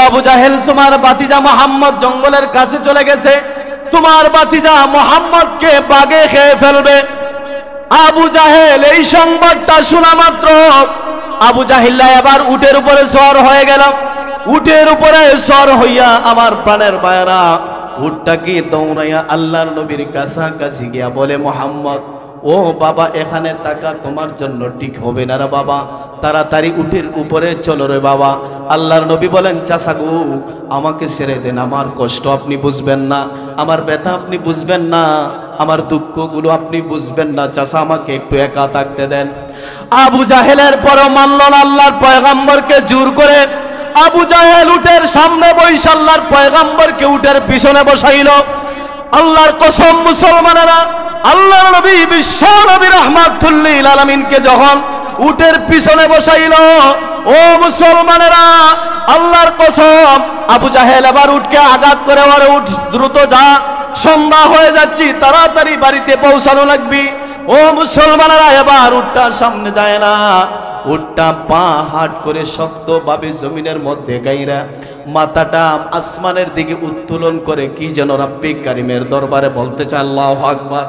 আবু জাহেল, তোমার ভাতিজা মুহাম্মদ জঙ্গলের কাছে চলে গেছে, তোমার ভাতিজা মুহাম্মদকে বাঘে খেয়ে ফেলবে। আবু জাহেল এই সংবাদটা শোনা মাত্র আবু জাহেল এবার উটের উপরে সওয়ার হয়ে গেল। উটের উপরে সওয়ার হইয়া আমার প্রাণের ভাইরা উটটাকে দৌড়াইয়া আল্লাহর নবীর কাছাকাছি গিয়া বলে, মুহাম্মদ ও বাবা, এখানে থাকা তোমার জন্য ঠিক হবে না রে বাবা, তাড়াতাড়ি উটের উপরে চলো রে বাবা। আল্লাহর নবী বলেন, চাচা গো, আমাকে ছেড়ে দেন, আমার কষ্ট আপনি বুঝবেন না, আমার ব্যথা আপনি বুঝবেন না, আমার দুঃখগুলো আপনি বুঝবেন না, চাচা আমাকে একটু একা থাকতে দেন। আবু জাহেলের পরও মানল না আল্লাহর পয়গম্বরকে জোর করে। আবু জাহেল উটের সামনে বসে আল্লাহর পয়গম্বরকে উটের পিছনে বসাইল। আল্লাহর কসম মুসলমানেরা, আল্লাহর নবী বিশ্ব নবী রাহমাতুল লিল আলামিনকে যখন উটের পিছনে বসাইল, ও মুসলমানেরা, আল্লাহর কসম, আবু জাহেল আবার উটকে আঘাত করে, ওরে উঠ দ্রুত যা, সন্ধ্যা হয়ে যাচ্ছি, তাড়াতাড়ি বাড়িতে পৌঁছানো লাগবে। ও মুসলমানেরা, এবার উটটার সামনে যায় না, উটটা পা হাট করে শক্তভাবে জমিনের মধ্যে গাইরা মাথাটা আসমানের দিকে উত্তোলন করে কি যেন রাব্বি কারিমের দরবারে বলতে চায়, আল্লাহু আকবার,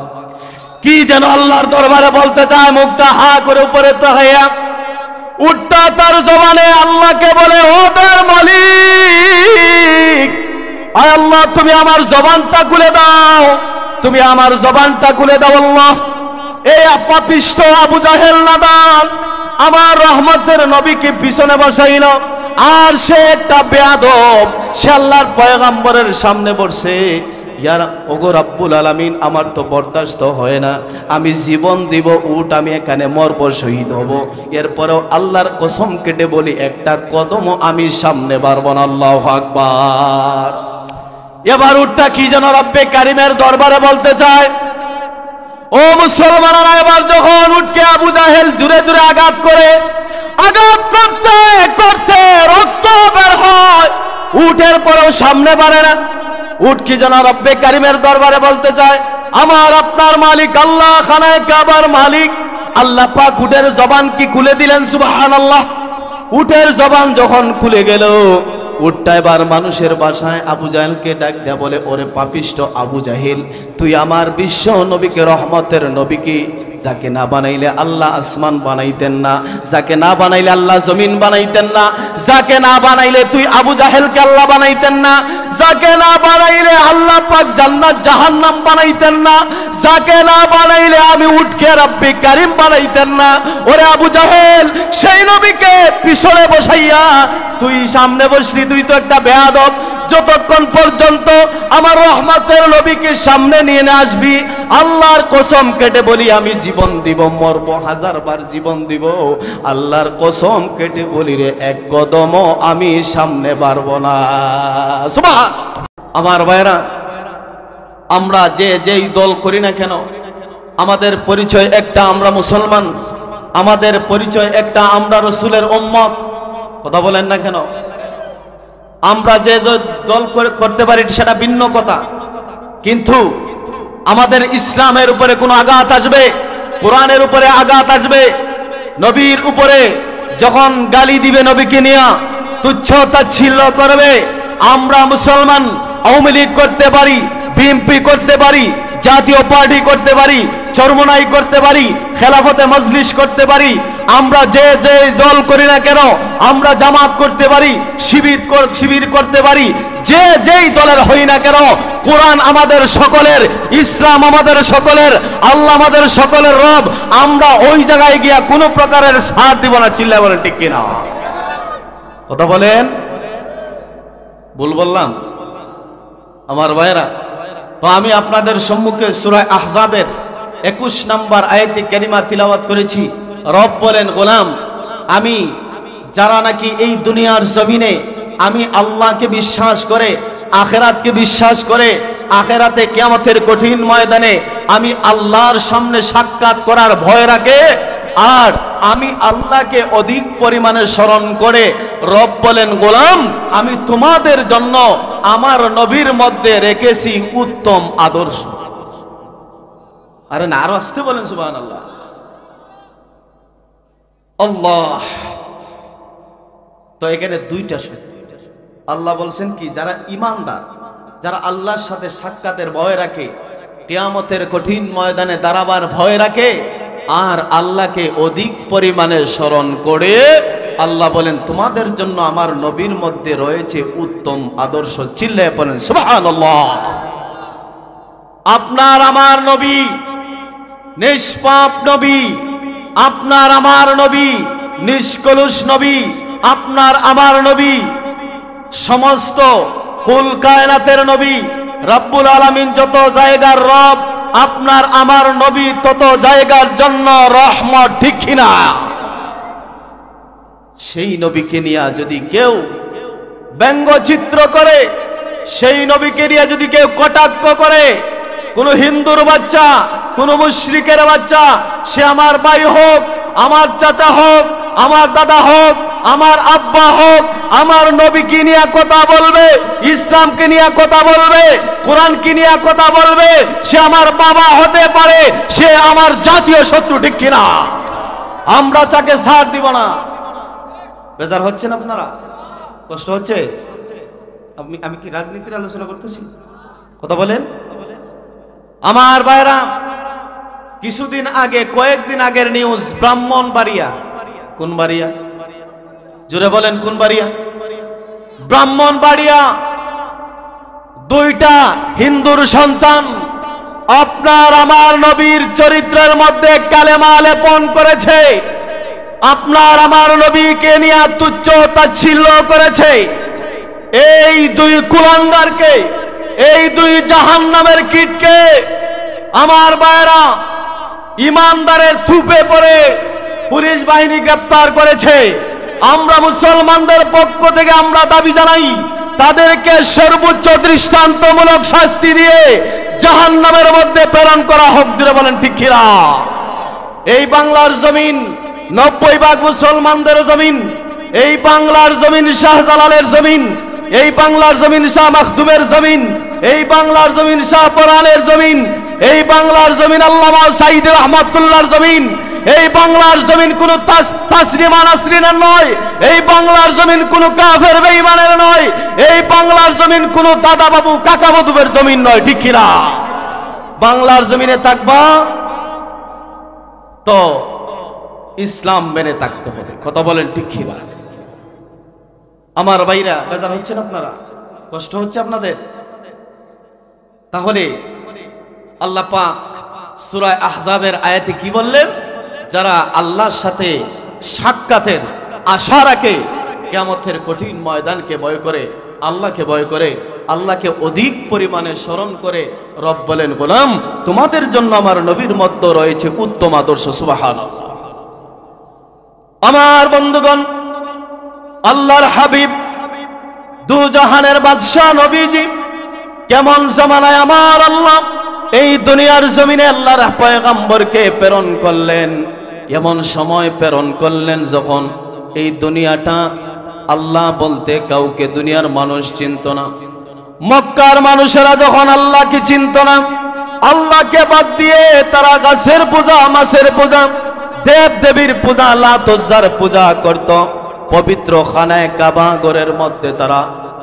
কি যেন আল্লাহর দরবারে বলতে চায়। মুখটা হা করে উপরে তাকাইয়া উটটা তার জবানে আল্লাহকে বলে, ও তার মালিক, আয় আল্লাহ, তুমি আমার জবানটা খুলে দাও, তুমি আমার জবানটা খুলে দাও আল্লাহ। এই পাপিষ্ঠ আবু জাহেল নাদান আমার রহমতের নবীকে পিছনে বসাইল, আর সে একটা বেয়াদব, সে আল্লাহর পয়গম্বরের সামনে বসে, ইয়ার ওগো রব্বুল আলামিন, আমার তো বরদাস্ত হয় না, আমি জীবন দিব, উট আমি এখানে মরব, শহীদ হব, এরপরেও আল্লাহর কসম কেটে বলি একটা কদমও আমি সামনে বাড়ব না। আল্লাহু আকবার। এবার উটটা কি যেন রব্বে কারিমের দরবারে বলতে চায়। ও মুসলমানেরা, এবার যখন উটকে আবু জাহেল জুড়ে জুড়ে আঘাত করে, আঘাত করতে করতে রক্ত বের হয়, উটের পরেও সামনে বাড়ে না। উট কি যেন রব্বে কারিমের দরবারে বলতে চায়, আমার আপনার মালিক আল্লাহ, খানায়ে কাবার মালিক আল্লাহ পাক উটের জবান কি খুলে দিলেন, সুবহানাল্লাহ। উটের জবান যখন খুলে গেল, উটটা এবার মানুষের বাসায় আবু জাহেলকে ডাক দেয়া বলে, ওরে পাপিষ্ঠ আবু জাহেল, তুই আমার বিশ্ব নবীকে, রহমতের নবীকে, যাকে না বানাইলে আল্লাহ আসমান বানাইতেন না, যাকে না বানাইলে আল্লাহ জমিন বানাইতেন না, যাকে না বানাইলে তুই আবু জাহেলকে আল্লাহ বানাইতেন না, যাকে না বানাইলে আল্লাহ পাক জান্নাত জাহান্নাম বানাইতেন না, যাকে না বানাইলে আমি উটকে রব্বে কারিম বানাইতেন না। ওরে আবু জাহেল, সেই নবীকে পিছনে বসাইয়া তুই সামনে বসলি, তুই তো একটা বেয়াদব। যতক্ষণ পর্যন্ত আমার রহমতের নবীকে সামনে নিয়ে না আসবি, আল্লাহর কসম কেটে বলি আমি জীবন দিব, মরবো, 1000 বার জীবন দিব, আল্লাহর কসম কেটে বলি রে, এক কদমও আমি সামনে বাড়ব না। সুবহান। আমার ভাইরা, আমরা যেই দল করি না কেন, আমাদের পরিচয় একটা, আমরা মুসলমান, আমাদের পরিচয় একটা, আমরা রসুলের উম্মত। কথা বলেন না কেন? আমরা যে দল করতে পারি সেটা ভিন্ন কথা, কিন্তু আমাদের ইসলামের উপরে কোনো আঘাত আসবে, কোরআনের উপরে আঘাত আসবে, নবীর উপরে যখন গালি দিবে, নবীকে নিয়ে তুচ্ছ তাচ্ছিল্য করবে, আমরা মুসলমান আওয়ামী লীগ করতে পারি, বিএনপি করতে পারি, জাতীয় পার্টি করতে পারি, চরমনাই করতে পারি, খেলাফতে মজলিস করতে পারি, আমরা যে দল করি না কেন, আমরা জামাত করতে পারি, শিবির করতে পারি, যেই দলের হই না কেন, কোরআন আমাদের সকলের, ইসলাম আমাদের সকলের, আল্লাহ আমাদের সকলের রব, আমরা ওই জায়গায় গিয়া কোনো প্রকারের সাথ দিব না। চিল্লা বলেন ঠিক কিনা? কথা বলেন। ভুল বললাম? আমার ভাইরা, তো আমি আপনাদের সম্মুখে সূরা আহজাবের 21 নম্বর আয়াতে কারিমা তিলাওয়াত করেছি। রব বলেন, গোলাম, আমি যারা নাকি এই দুনিয়ার জমিনে আমি আল্লাহকে বিশ্বাস করে, আখিরাতকে বিশ্বাস করে, আখিরাতে কিয়ামতের কঠিন ময়দানে আমি আল্লাহর সামনে সাক্ষাৎ করার ভয় রাখে, আর আমি আল্লাহকে অধিক পরিমাণে স্মরণ করে, রব বলেন, গোলাম, আমি তোমাদের জন্য আমার নবীর মধ্যে রেখেছি উত্তম আদর্শ। আরে না, আরো আসতে বলেন সুবহানাল্লাহ। আল্লাহ। তো এখানে দুইটা শর্ত, আল্লাহ বলছেন কি, যারা ঈমানদার, যারা আল্লাহর সাথে সাক্ষাতের ভয় রাখে, কিয়ামতের কঠিন ময়দানে দাঁড়াবার ভয় রাখে, আর আল্লাহকে অধিক পরিমাণে স্মরণ করে, আল্লাহ বলেন তোমাদের জন্য আমার নবীর মধ্যে রয়েছে উত্তম আদর্শ। চিল্লায়ে পড়েন সুবহানাল্লাহ। আপনার আমার নবী নিষ্পাপ নবী, আপনার আমার নবী নিষ্কলুষ নবী, আপনার আমার নবী সমস্ত কুল কায়নাতের নবী, রব্বুল আলামিন যত জায়গার রব, আপনার আমার নবী তত জায়গার জন্য রহমত, ঠিক কিনা? সেই নবীকে নিয়ে যদি কেউ ব্যঙ্গচিত্র করে, সেই নবীকে নিয়ে যদি কেউ কটাক্ষ করে, কোন হিন্দুর বাচ্চা, কোন মুশরিকের বাচ্চা, সে আমার ভাই হোক, আমার চাচা হোক, আমার দাদা হোক, আমার আব্বা হোক, আমার নবীকে নিয়ে কথা বলবে, ইসলামকে নিয়ে কথা বলবে, কোরআনকে নিয়ে কথা বলবে, সে আমার বাবা হতে পারে, সে আমার জাতীয় শত্রু, ঠিক কিনা? আমরা তাকে ছাড় দিব না। বেজার হচ্ছেন আপনারা? কষ্ট হচ্ছে? আমি কি রাজনীতির আলোচনা করতেছি? কথা বলেন আমার ভাইরা। কিছুদিন আগে, কয়েকদিন আগের নিউজ, ব্রাহ্মণবাড়িয়া, কোন বাড়িয়া? জোরে বলেন কোন বাড়িয়া? ব্রাহ্মণবাড়িয়া দুইটা হিন্দুর সন্তান আপনার আমার নবীর চরিত্রের মধ্যে কালেমা লেপন করেছে, আপনার আমার নবীকে নিয়ে তুচ্ছ তাচ্ছিল্য করেছে। এই দুই কুলাঙ্গারকে, এই দুই জাহান্নামের কীটকে আমার ভাইরা ইমানদারের থুপে পড়ে পুলিশ বাহিনী গ্রেফতার করেছে। আমরা মুসলমানদের পক্ষ থেকে আমরা দাবি জানাই, তাদেরকে সর্বোচ্চ দৃষ্টান্তমূলক শাস্তি দিয়ে জাহান্নামের মধ্যে প্রেরণ করা হোক। জোরে বলেন ঠিক কিনা? এই বাংলার জমিন 90% মুসলমানদের জমিন, এই বাংলার জমিন শাহজালালের জমিন, এই বাংলার জমিন শাহ মাখদুমের জমিন, এই বাংলার জমিন শাহ পরানের জমিন, এই বাংলার জমিন আল্লামা সাইদ রহমাতুল্লাহর জমিন, এই বাংলার জমিন কোন তাসলিমা নাসরিনের নয়, এই বাংলার জমিন কোন কাফের বেঈমানের নয়, এই বাংলার জমিন কোন দাদা বাবু কাকা বাবুর জমিন নয়, ঠিক কিনা? বাংলার জমিনে থাকবা তো ইসলাম মেনে থাকতে হবে। কথা বলেন ঠিক কিনা? আমার ভাইরা, বেজার হচ্ছেন আপনারা? কষ্ট হচ্ছে আপনাদের? তাহলে আল্লাহ পাক সূরা আহজাবের আয়াতে কি বললেন? যারা আল্লাহর সাথে সাক্ষাতের আশা রাখে, কিয়ামতের কঠিন ময়দানকে ভয় করে, আল্লাহকে ভয় করে, আল্লাহকে অধিক পরিমাণে স্মরণ করে, রব বলেন গোলাম তোমাদের জন্য আমার নবীর মধ্যে রয়েছে উত্তম আদর্শ। সুবহানাল্লাহ। আমার বন্ধুগণ, আল্লাহর হাবিব দু জাহানের বাদশা নবীজি কেমন জামানায় আমার আল্লাহ এই দুনিয়ার জমিনে আল্লাহর পয়গম্বরকে প্রেরণ করলেন, এমন সময় প্রেরণ করলেন যখন এই দুনিয়াটা আল্লাহ বলতে কাউকে দুনিয়ার মানুষ চিনত না। মক্কার মানুষেরা যখন আল্লাহকে চিনত না, আল্লাহকে বাদ দিয়ে তারা গাছের পূজা, মাছের পূজা, দেব দেবীর পূজা, লাত উজ্জার পূজা করত। পবিত্র খানায় কাবা ঘরের মধ্যে তারা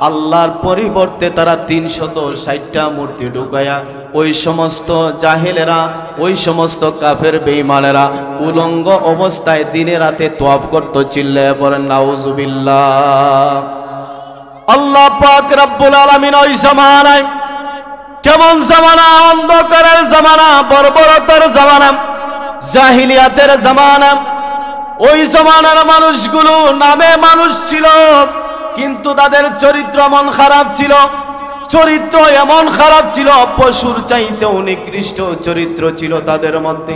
আল্লাহর পরিবর্তে তারা 360টা মূর্তি ঢুকায়া ওই সমস্ত জাহেলেরা, ওই সমস্ত কাফের বেঈমানেরা উলঙ্গ অবস্থায় দিনে রাতে তওয়াফ করত। চিল্লায়ে পড়েন নাউজুবিল্লাহ। আল্লাহ পাক রব্বুল আলামিন ওই জামানায়, কেমন জামানা? অন্ধকারের জামানা, বর্বরতার জামানা, জাহিলিয়াতের জামানা। ওই জামানার মানুষগুলো নামে মানুষ ছিল, কিন্তু তাদের চরিত্র এমন খারাপ ছিল, চরিত্র এমন খারাপ ছিল, পশুর চাইতেও নিকৃষ্ট চরিত্র ছিল তাদের মধ্যে।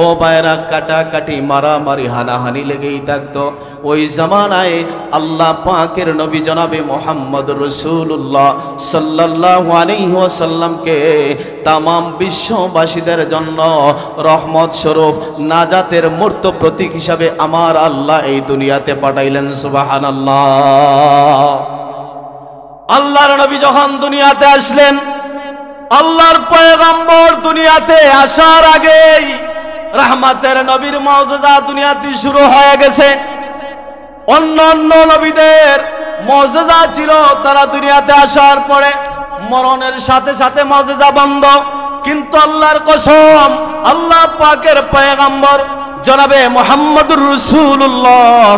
ও বাইরা, কাটাকাটি, মারামারি, হানাহানি লেগেই থাকতো। ওই জামানায় আল্লাহ পাকের নবী জনাবে মুহাম্মদ রাসূলুল্লাহ সাল্লাল্লাহু আলাইহি ওয়াসাল্লামকে তামাম বিশ্ববাসীদের জন্য রহমত স্বরূপ নাজাতের মূর্ত প্রতীক হিসাবে আমার আল্লাহ এই দুনিয়াতে পাঠাইলেন। সুবহানাল্লাহ। আল্লাহর নবী যখন দুনিয়াতে আসলেন, আল্লাহর পয়গম্বর দুনিয়াতে আসার আগেই রহমতের নবীর মুজিজা দুনিয়াতে শুরু হয়ে গেছে। অন্য অন্য নবীদের মুজিজা ছিল, তারা দুনিয়াতে আসার পরে মরণের সাথে সাথে মুজিজা বন্ধ। কিন্তু আল্লাহর কসম, আল্লাহ পাকের পয়গম্বর জনাবে মুহাম্মদুর রাসূলুল্লাহ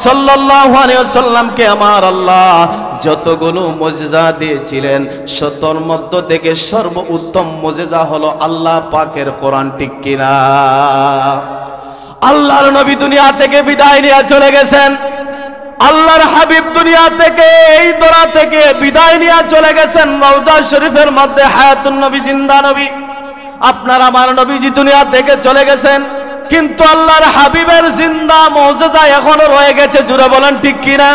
সাল্লাল্লাহু আলাইহি ওয়াসাল্লামকে আমার আল্লাহ যতগুলো মুজিজা দিয়েছিলেন, শতর মধ্য থেকে সর্বোত্তম মুজিজা হলো আল্লাহ পাকের কোরআন। ঠিক কিনা? আল্লাহর নবী দুনিয়া থেকে বিদায় নিয়ে চলে গেছেন, আল্লাহর হাবিব দুনিয়া থেকে এই দরা থেকে বিদায় নিয়ে চলে গেছেন। রওজা শরীফের মধ্যে হায়াতুন নবী, জিন্দা নবী। আপনার আমার নবীজি দুনিয়া থেকে চলে গেছেন, কিন্তু আল্লাহর হাবিবের জিন্দা মুজিজা এখনো রয়ে গেছে। জুড়ে বলেন ঠিক কিনা?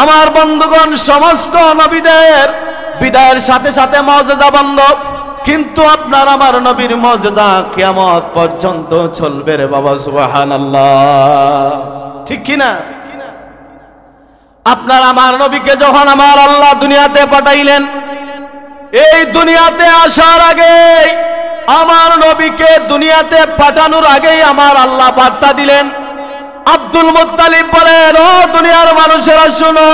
আমার বন্ধুগণ, সমস্ত নবীদের বিদায়ের সাথে সাথে মুজিজা বন্ধ, কিন্তু আপনার আমার নবীর মুজিজা কিয়ামত পর্যন্ত চলবে রে বাবা। সুবহানাল্লাহ, ঠিক কিনা? আপনার আমার নবীকে যখন আমার আল্লাহ দুনিয়াতে পাঠাইলেন, এই দুনিয়াতে আসার আগে, আমার নবীকে দুনিয়াতে পাঠানোর আগেই আমার আল্লাহ বার্তা দিলেন। আব্দুল মুত্তালিব বলেন, ও দুনিয়ার মানুষেরা শুনো,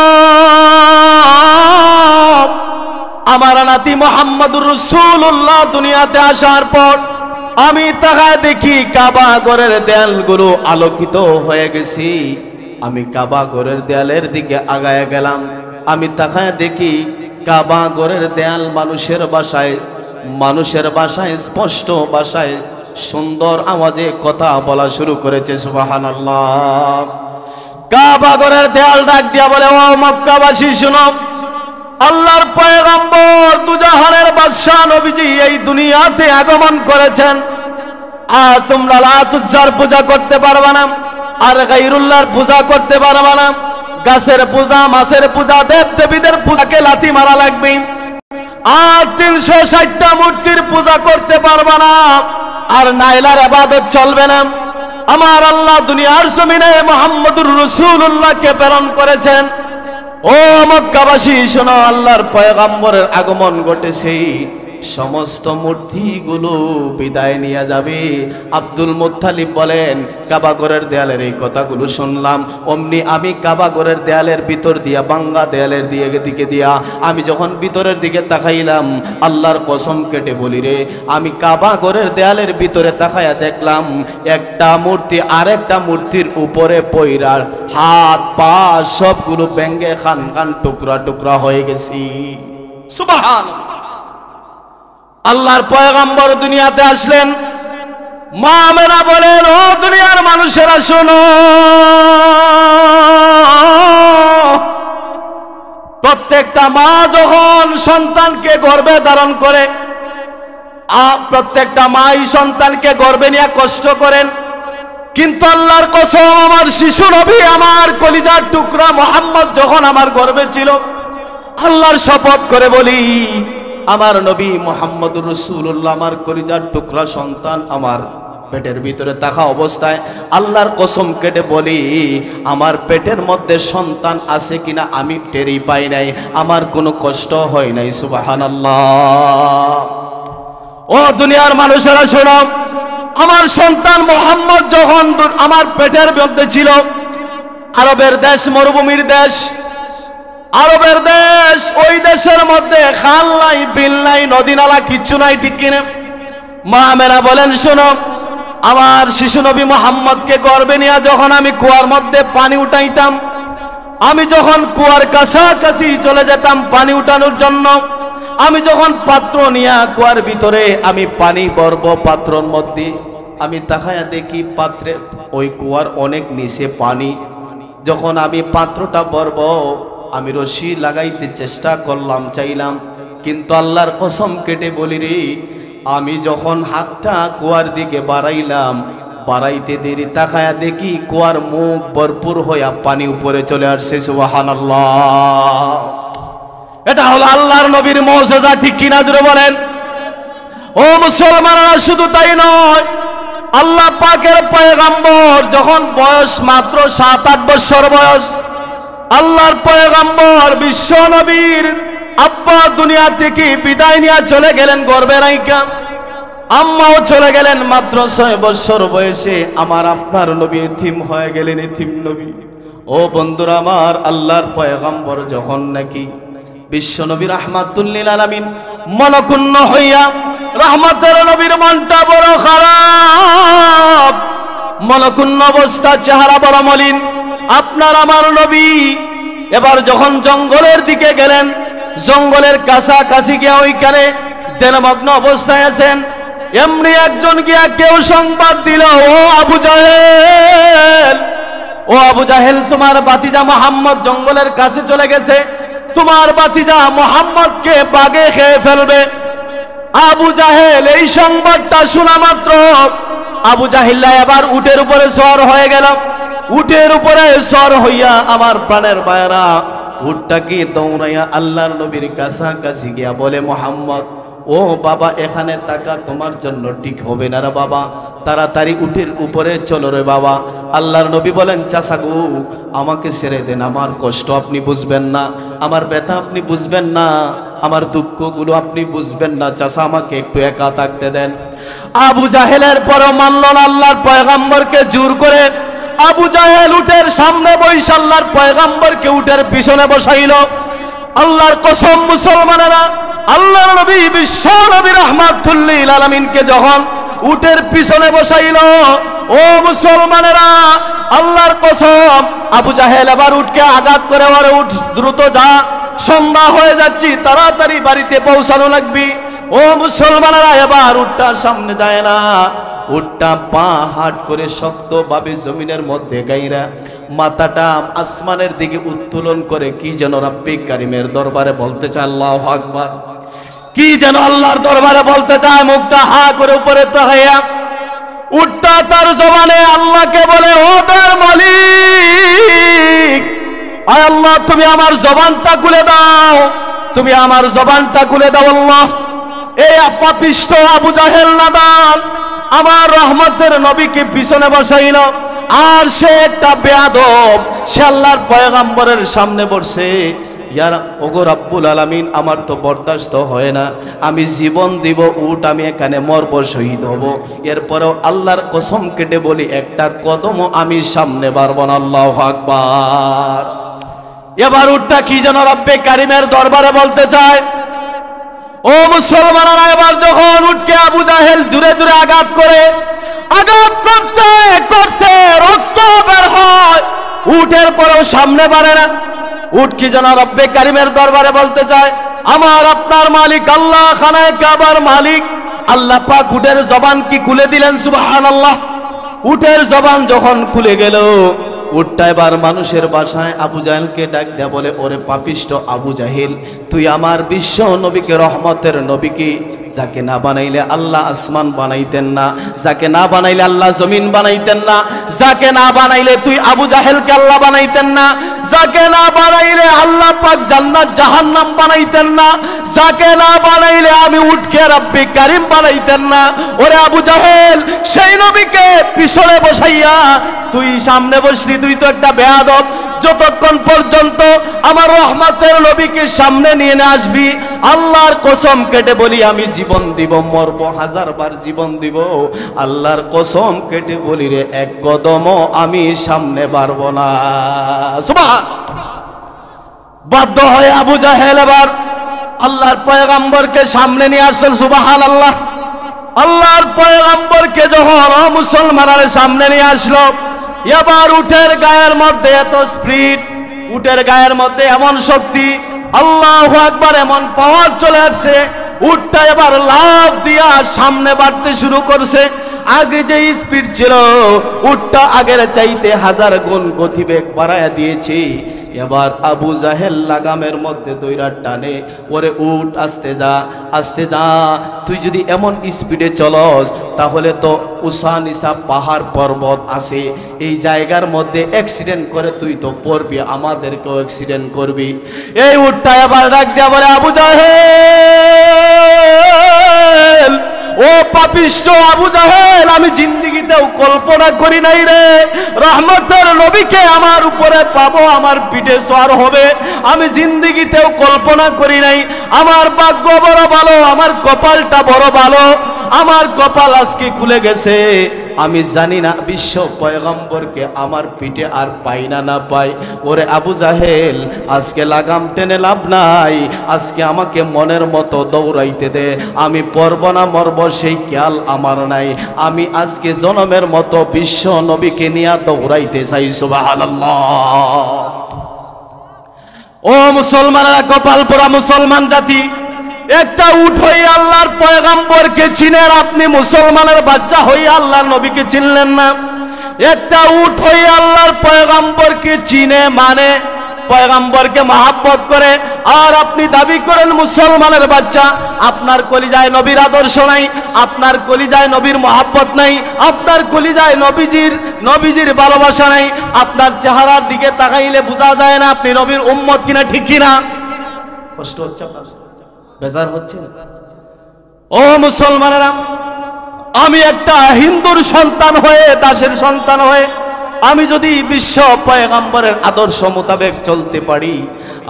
আমার নাতি মুহাম্মদুর রাসূলুল্লাহ দুনিয়াতে আসার পর আমি তাকায় দেখি কাবা ঘরের দেয়ালগুলো আলোকিত হয়ে গেছে। আমি কাবা ঘরের দেয়ালের দিকে আগায় গেলাম, আমি তাকায় দেখি কাবা ঘরের দেয়াল মানুষের ভাষায় স্পষ্ট ভাষায় সুন্দর আওয়াজে কথা বলা শুরু করেছে। সুবহানাল্লাহ। কাবা ঘরের দেয়াল ডাক দিয়া বলে, ও মক্কাবাসী শুনো, আল্লাহর পয়গম্বর দুজাহানের বাদশা নবীজি এই দুনিয়াতে আগমন করেছেন। আর তোমরা লাত উজ্জার পূজা করতে পারবে না, আর গায়রুল্লাহর পূজা করতে পারবে না। গাছের পূজা, মাছের পূজা, দেব দেবীদের পূজাকে লাথি মারা লাগবে। আর 360টা মূর্তির পূজা করতে পারবে না, আর নাইলার ইবাদত চলবে না। আমার আল্লাহ দুনিয়ার জমিনে মুহাম্মদুর রাসূলুল্লাহকে প্রেরণ করেছেন। ও মক্কাবাসী শোনো, আল্লাহর পয়গম্বরের আগমন ঘটেছে, সমস্ত মূর্তিগুলো বিদায় নিয়ে যাবে। আব্দুল মুত্তালিব বলেন, কাবা ঘরের দেয়ালের এই কথাগুলো শুনলাম, অমনি আমি কাবা ঘরের দেয়ালের ভিতর দিয়া, বাঙ্গা দেয়ালের দিকে দিয়া আমি যখন ভিতরের দিকে তাকাইলাম, আল্লাহর কসম কেটে বলি রে, আমি কাবা ঘরের দেয়ালের ভিতরে তাকায়া দেখলাম একটা মূর্তি আরেকটা মূর্তির উপরে পইরা হাত পা সবগুলো ভেঙে খান খান টুকরা টুকরা হয়ে গেছি। সুবহানাল্লাহ। আল্লাহর পয়গম্বর দুনিয়াতে আসলেন, মা আমেনা বলেন, ও দুনিয়ার মানুষেরা শোনো, প্রত্যেকটা মা যখন সন্তানকে গর্ভে ধারণ করে, প্রত্যেকটা মাই সন্তানকে গর্ভে নিয়ে কষ্ট করেন। কিন্তু আল্লাহর কসম, আমার শিশু নবী, আমার কলিজার টুকরা মুহাম্মদ যখন আমার গর্ভে ছিল, আল্লাহর শপথ করে বলি, আমার নবী মুহাম্মদুর রাসূলুল্লাহ আমার কলিজার টুকরা সন্তান আমার পেটের ভিতরে থাকা অবস্থায় আল্লাহর কসম কেটে বলি, আমার পেটের মধ্যে সন্তান আছে কিনা আমি টেরই পাই নাই, আমার কোনো কষ্ট হয় নাই। সুবহানাল্লাহ। ও দুনিয়ার মানুষেরা শোনো, আমার সন্তান মুহাম্মদ যখন আমার পেটের মধ্যে ছিল, আরবের দেশ মরুভূমির দেশ, আরবের দেশ, ওই দেশের মধ্যে খাল নাই, বিল নাই, নদী নালা কিচ্ছু নাই, ঠিক কিনা? মা আমেনা বলেন, শোনো, আমার শিশু নবী মুহাম্মদকে গর্ভে নিয়ে যখন আমি কুয়ার মধ্যে পানি উঠাইতাম, আমি যখন কুয়ার কাছাকাছি চলে যেতাম পানি উঠানোর জন্য, আমি যখন পাত্র নিয়ে কুয়ার ভিতরে আমি পানি ভরব পাত্রর মধ্যে, আমি তাকায়া দেখি পাত্রে ওই কুয়ার অনেক নিচে পানি। যখন আমি পাত্রটা ভরব, আমি রশি লাগাইতে চেষ্টা করলাম, চাইলাম, কিন্তু আল্লাহর কসম কেটে বলি রে, আমি যখন হাতটা কুয়ার দিকে বাড়াইলাম, বাড়াইতে দেরি তাকায়া দেখি কুয়ার মুখ ভরপুর হইয়া পানি উপরে চলে আসছে। সুবহানাল্লাহ। এটা হলো আল্লাহর নবীর মুজিজা, ঠিক কিনা জোরে বলেন? ও মুসলমানরা, শুধু তাই নয়, আল্লাহ পাকের পয়গম্বর যখন বয়স মাত্র 7-8 বছর বয়স, আল্লাহর পয়গম্বর বিশ্ব নবীর আব্বা দুনিয়া থেকে বিদায় নিয়ে চলে গেলেন গর্ভে রাইখা, আম্মাও চলে গেলেন মাত্র 6 বছর বয়সে। আমার আপনার নবী এতিম হয়ে গেলেন, এতিম নবী। ও ও বন্ধুরা আমার, আল্লাহর পয়গম্বর যখন নাকি বিশ্বনবী রাহমাতুল লিল আলামিন মনকুন্ন হইয়া, রহমতের নবীর মনটা বড় খারাপ, মনকুন্ন অবস্থা, চেহারা বড় মলিন। আপনার আমার নবী এবার যখন জঙ্গলের দিকে গেলেন, জঙ্গলের কাছাকাছি গিয়া ওইখানে ধ্যানমগ্ন অবস্থায় আছেন। এমনি একজন গিয়া কেউ সংবাদ দিল, ও আবু জাহেল, ও আবু জাহেল, তোমার বাতিজা মোহাম্মদ জঙ্গলের কাছে চলে গেছে, তোমার বাতিজা মোহাম্মদকে বাগে খেয়ে ফেলবে। আবু জাহেল এই সংবাদটা শোনা মাত্র আবু জাহিল্লা এবার উটের উপরে সওয়ার হয়ে গেল। উটের উপরে সওয়ার হইয়া আমার প্রাণের ভাইরা উটটাকে দৌড়াইয়া আল্লাহর নবীর কাছাকাছি গিয়া বলে, মোহাম্মদ, ও বাবা এখানে থাকা তোমার জন্য ঠিক হবে না রে বাবা, তাড়াতাড়ি উটের উপরে চলো রে বাবা। আল্লাহর নবী বলেন, চাচা গো, আমাকে ছেড়ে দেন, আমার কষ্ট আপনি বুঝবেন না, আমার ব্যথা আপনি বুঝবেন না, আমার দুঃখগুলো আপনি বুঝবেন না, চাচা আমাকে একটু একা থাকতে দেন। আবু জাহেলের পর মানল না আল্লাহর পয়গম্বরকে জোর করে। আবু জাহেল উটের সামনে বসে আল্লাহর পয়গম্বরকে উটের পিছনে বসাইল। আল্লাহর কসম মুসলমানেরা, আল্লাহর নবী বিশ্ব নবী রাহমাতুল লিল আলামিনকে যখন উটের পিছনে বসাইল, ও মুসলমানেরা, আল্লাহর কসম, আবু জাহেল এবার উটকে আঘাত করে, ওরে উঠ, দ্রুত যা, সন্ধ্যা হয়ে যাচ্ছি, তাড়াতাড়ি বাড়িতে পৌঁছানো লাগবে। ও মুসলমানেরা, এবার উটটার সামনে যায় না, উটটা পা হাট করে শক্তভাবে জমিনের মধ্যে গাইরা মাথাটা আসমানের দিকে উত্তোলন করে কি যেন রাব্বি কারিমের দরবারে বলতে চায়, আল্লাহু আকবার, কি যেন আল্লাহর দরবারে বলতে চায়। মুখটা হা করে উপরে তাকাইয়া উটটা তার জবানে আল্লাহকে বলে, ও দয়ার মালিক, আয় আল্লাহ, তুমি আমার জবানটা খুলে দাও, তুমি আমার জবানটা খুলে দাও আল্লাহ। এই পাপিষ্ঠ আবু জাহেল নাদান আমার রহমতের নবীকে পিছনে বসাইল, আর সে একটা বেয়াদব, সে আল্লাহর পয়গম্বরের সামনে বসে, ইয়ার ওগো রব্বুল আলামিন, আমার তো বরদাস্ত হয় না, আমি জীবন দিব, উট আমি এখানে মরব, শহীদ হব, এরপরেও আল্লাহর কসম কেটে বলি একটা কদমও আমি সামনে বাড়ব না। আল্লাহু আকবার। এবার উটটা কি যেন রব্বে কারিমের দরবারে বলতে চায়। ও মুসলমানেরা, এবার যখন উটকে আবু জাহেল জুড়ে জুড়ে আঘাত করে, আঘাত করতে করতে রক্ত বের হয়, উটের পরেও সামনে বাড়ে না। উট কি যেন রব্বে কারিমের দরবারে বলতে চায়, আমার আপনার মালিক আল্লাহ, খানায়ে কাবার মালিক আল্লাহ পাক উটের জবান কি খুলে দিলেন, সুবহানাল্লাহ। উটের জবান যখন খুলে গেল, উটটা এবার মানুষের বাসায় আবু জাহেলকে ডাক দেয়া বলে, ওরে পাপিষ্ট আবু জাহেল, তুই আমার বিশ্ব নবীকে, রহমতের নবীকে, যাকে না বানাইলে আল্লাহ আসমান বানাইতেন না, যাকে না বানাইলে আল্লাহ জমিন বানাইতেন না, যাকে না বানাইলে তুই আবু জাহেলকে আল্লাহ বানাইতেন না, যাকে না বানাইলে আল্লাহ পাক জান্নাত জাহান্নাম বানাইতেন না, যাকে না বানাইলে আমি উটকে রব্বে কারিম বানাইতেন না। ওরে আবু জাহেল, সেই নবীকে পিছনে বসাইয়া তুই সামনে বসলি, তুই তো একটা বেয়াদব। যতক্ষণ পর্যন্ত আমার রহমতের নবীকে সামনে নিয়ে না আসবি, আল্লাহর কসম কেটে বলি আমি জীবন দিব, মরব, হাজারবার জীবন দিব, আল্লাহর কসম কেটে বলি রে, এক কদমও আমি সামনে বাড়ব না। সুবহান। বাধ্য হয়ে আবু জাহেল এবার আল্লাহর পয়গম্বরকে সামনে নিয়ে আসছেন। সুবহানাল্লাহ। আল্লাহর পয়গম্বরকে যখন মুসলমানের সামনে নিয়ে আসলো, এবার উটের গায়ের মধ্যে এত স্পিড, উটের গায়ের মধ্যে এমন শক্তি, আল্লাহু আকবার, এমন পাওয়ার চলে আসছে, উটটা এবার লাফ দিয়া সামনে বাড়তে শুরু করছে। আগে যে স্পিড ছিল, উটটা আগের চাইতে 1000 গুণ গতিবেগ বাড়ায়া দিয়েছে। এবার আবু জাহেল লাগামের মধ্যে দইরা টানে, ওরে উট আস্তে যা, আস্তে যা, তুই যদি এমন স্পিডে চলস তাহলে তো উষা নিশা পাহাড় পর্বত আছে, এই জায়গার মধ্যে অ্যাক্সিডেন্ট করে তুই তো পড়বি, আমাদেরকেও অ্যাক্সিডেন্ট করবি। এই উটটা এবার ডাক দেয়া বলে, আবু জাহেল, ও পাপিষ্ঠ আবু জাহেল, আমি জিন্দেগিতেও কল্পনা করি নাই রে রহমতের নবীকে আমার উপরে পাবো, আমার পিঠে সওয়ার হবে, আমি জিন্দেগিতেও কল্পনা করি নাই। আমার ভাগ্য বড় ভালো, আমার কপালটা বড় ভালো, আমার কপাল আজকে খুলে গেছে। আমি জানি না বিশ্ব পয়গম্বরকে আমার পিঠে আর পাই না না পাই। ওরে আবু জাহেল, আজকে লাগাম টেনে লাভ নাই, আজকে আমাকে মনের মতো দৌড়াইতে দে, আমি পড়ব না মরব সেই খেয়াল আমার নাই। আমি আজকে জনমের মতো বিশ্ব নবীকে নিয়ে দৌড়াইতে চাই। সুবহানাল্লাহ। ও মুসলমানেরা, কপাল পোড়া মুসলমান জাতি, একটা উট হয়ে আল্লাহর পয়গম্বরকে চিনেন, আপনি মুসলমানের বাচ্চা হয়ে আল্লাহর নবীকে চিনলেন না। একটা উট হয়ে আল্লাহর পয়গম্বরকে চিনে মানে পয়গম্বরকে মহাব্বত করে, আর আপনি দাবি করেন মুসলমানের বাচ্চা। আপনার কলিজায় নবীর আদর্শ নাই, আপনার কলিজায় নবীর মহাব্বত নাই, আপনার কলিজায় নবীজির ভালোবাসা নাই। আপনার চেহারার দিকে তাকাইলে বোঝা যায় না আপনি নবীর উম্মত কিনা, ঠিক কিনা? কষ্ট হচ্ছে আপনার, বেজার হচ্ছে? ও মুসলমানেরা, আমি একটা হিন্দুর সন্তান হয়ে, দাসের সন্তান হয়ে আমি যদি বিশ্ব পয়গম্বরের আদর্শ মোতাবেক চলতে পারি,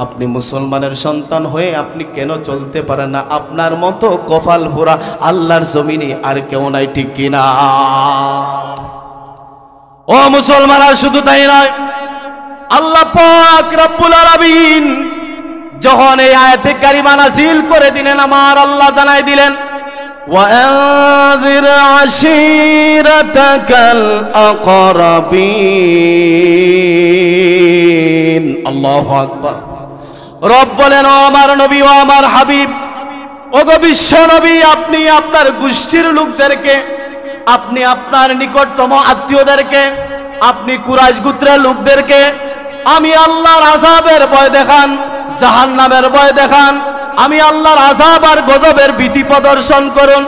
আপনি মুসলমানের সন্তান হয়ে আপনি কেন চলতে পারেন না? আপনার মতো কপাল পোড়া আল্লাহর জমিনে আর কেউ নাই, ঠিক কিনা? ও মুসলমানরা, শুধু তাই নয়, আল্লাহ পাক রব্বুল আলামিন যখন এই আয়াতে কারিমা নাযিল করে দিলেন, আমার আল্লাহ জানাই দিলেন, وأنذر عشيرتك الأقربين। আল্লাহু আকবার। রব বলেন, ও আমার নবী, ও আমার হাবিব, ও গো বিশ্ব নবী, আপনি আপনার গোষ্ঠীর লোকদেরকে, আপনি আপনার নিকটতম আত্মীয়দেরকে, আপনি কুরাইশ গোত্রের লোকদেরকে আমি আল্লাহর আযাবের ভয় দেখান, জাহান্নামের ভয় দেখান, আমি আল্লাহর আযাব আর গজবের ভীতি প্রদর্শন করুন।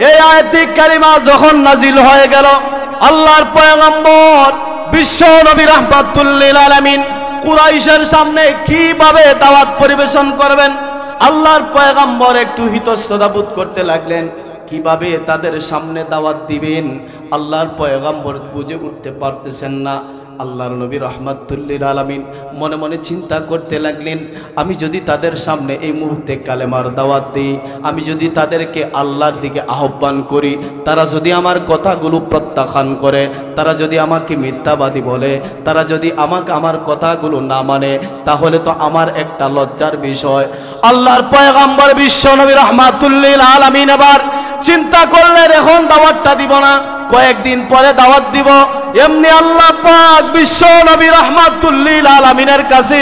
এই আয়াতে কারিমা যখন নাজিল হয়ে গেল, আল্লাহর পয়গম্বর বিশ্ব নবী রাহমাতুল লিল আলামিন কুরাইশের সামনে কিভাবে দাওয়াত পরিবেশন করবেন, আল্লাহর পয়গম্বর একটু ইতস্ততা বোধ করতে লাগলেন। কিভাবে তাদের সামনে দাওয়াত দিবেন আল্লাহর পয়গম্বর বুঝে উঠতে পারতেছেন না। আল্লাহর নবী রাহমাতুল লিল আলামিন মনে মনে চিন্তা করতে লাগলেন, আমি যদি তাদের সামনে এই মুহূর্তে কালেমার দাওয়াত দিই, আমি যদি তাদেরকে আল্লাহর দিকে আহ্বান করি, তারা যদি আমার কথাগুলো প্রত্যাখ্যান করে, তারা যদি আমাকে মিথ্যাবাদী বলে, তারা যদি আমার কথাগুলো না মানে, তাহলে তো আমার একটা লজ্জার বিষয়। আল্লাহর পয়গম্বর বিশ্ব নবী রাহমাতুল লিল আলামিন এবার চিন্তা করলেন, এখন দাওয়াতটা দিব না, কয়েকদিন পরে দাওয়াত দিব। এমনি আল্লাহ পাক বিশ্ব নবী রাহমাতুল লিল আলামিনের কাছে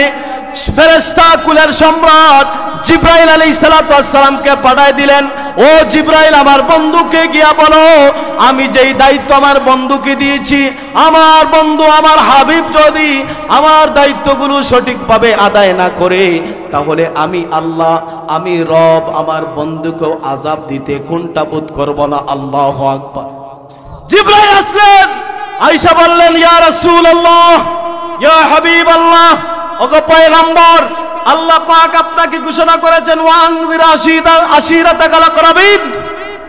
ফেরেশতা কুলের সম্রাট জিবরাইল আলাইহিস সালাতু ওয়াস সালামকে পাঠায় দিলেন, ও জিবরাইল, আমার বন্ধুকে গিয়া বলো, আমি যেই দায়িত্ব আমার বন্ধুকে দিয়েছি, আমার বন্ধু আমার হাবিব যদি আমার দায়িত্বগুলো সঠিকভাবে আদায় না করে, তাহলে আমি আল্লাহ, আমি রব আমার বন্ধুকেও আযাব দিতে কুণ্ঠাবোধ করব না। আল্লাহু আকবার। জিবরাইল আসলেন, আয়েশা বললেন, ইয়া রাসূলুল্লাহ, ইয়া হাবিবাল্লাহ, ওগো পয়গম্বর, আল্লাহ পাক আপনাকে ঘোষণা করেছেন, ওয়ানযির আশীরাতাকাল আকরাবিন,